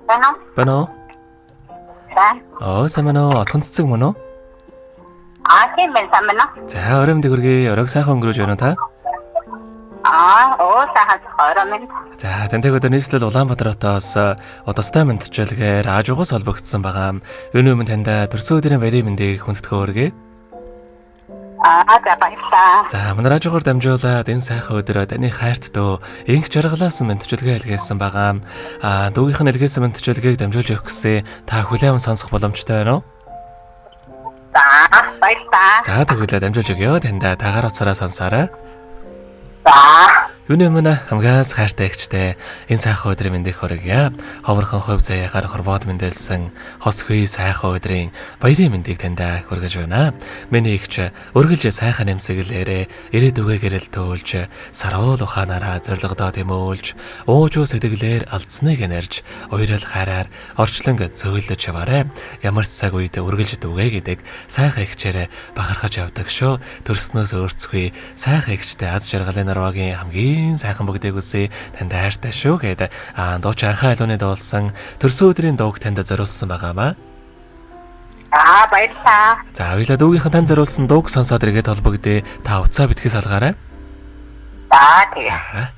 Бано. Самано отхон цэцэг мөн үү? Тийм байна. За өрөөмд хүргээ өрөөг сайхан өнгөрөөж байна та? Сайхан өрөөмд. За тантай өдөр нийслэл Улаанбаатар хотоос удастай мэдчилгээр аажуугаас холбогдсон байгаа. Энэ өмнө танда төрсөн өдрийн баярын мэндийг хүндэтгэн өргөе. За баярлалаа. За манай радиогоор дамжуулаад энэ сайхан өдрөө таны хайрт дөө инх жаргалаас мэдчилгээ илгээсэн байгаа. Дүүгийнх нь илгээсэн мэдчилгээг дамжуулж өгөх гэсэн та хүлээвэн сонсох боломжтой байна уу? За баярлалаа. За тэгвэл дамжуулж өгье. Танда тагаар уцаараа сонсоорой. Юуны өмнө хамгаас хайртай эгчтэй энэ сайхан өдрийн мэндийг хүргье. Ховорхон хувь заяагаар хорвоод мэндэлсэн хос хүй сайхан өдрийн баярын мэндийг танд хүргэж байна. Миний эгч өргөлж сайхан нэмсэглээрээ ирээд үгээ гэрэл төөлж саруул ухаанаараа зоригдоод юмөөлж уужуу сэтгэлээр алдсныг нэрж уйрал хараар орчлонг зөөлөж яваарэ. Ямар ч цаг үед өргөлж үгээ гэдэг сайхан эгчээр бахархаж явдаг шүү. Төрснөөс өөрцгүй сайхан эгчтэй аз жаргалын нарвагийн хамгийн сайхан бүгдийг үсээ танд хайртай шүү гэдэг дууч анхаа илүүний дуулсан төрсөн өдрийн дууг танд зориулсан байгаамаа. Баярлалаа. За хоёлаа дуугийнхан танд зориулсан дууг сонсоод иргэд холбогдъё. Та уцаа битгий салгаарай. Тэгээ.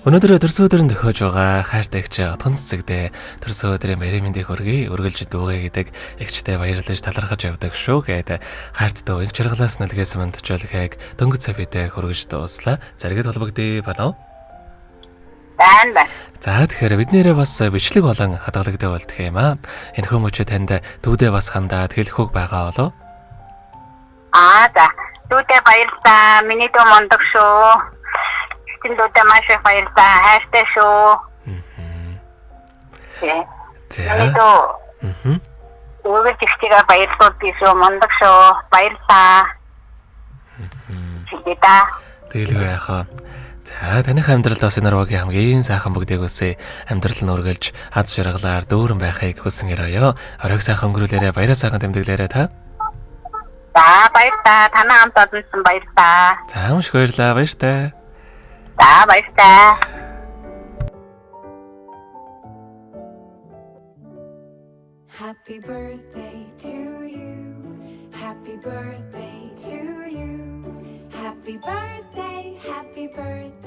Өнөөдөр төрсөн өдрөнд төхөж байгаа хайртай эгч отхон цэцэгдээ төрсөн өдрийн баярын мэндийг хүргэе. Өргөлж дүүгээ гэдэг эгчтэй баярлаж талархаж явдаг шүү гэдэг хайрт дөө инх жаргалаас нэлгээсэн мэдчилгээг дөнгөж цавьтай хүргэж дууслаа. Заргэд холбогдъё байна уу? Байна. За тэгэхээр биднэрээ бас бичлэг болон хадгалагтай болдох юм аа. Энэ хүмүүчээ танд дүүдээ бас хандаад хэлэх үг байгаа болов? За. Дүүдээ баярлалаа. Миний дүү мондог шүү. Дүүдээ маш их баярлалаа. Хайртай шүү. За. Өөрөөр ихтэйгээ баярлуулж шүү. Мондог шүү. Баярлалаа. Тэгэлгүй яхаа. За таних амьдралаас энэ нарвагийн хамгийн сайхан бүгдийг үсээ амьдрал нь өргөлж аз жаргалаар дүүрэн байхыг хүсэн өрөөё. Оройг сайхан өнгөрүүлээрэ баяраа сайхан тэмдэглээрэ та. За баярлалаа. Танаа хамт олонсон баярлалаа. За маш их баярлалаа. Баяртай. За баярлалаа. Happy birthday to you. Happy birthday to you. Happy birthday, happy birthday.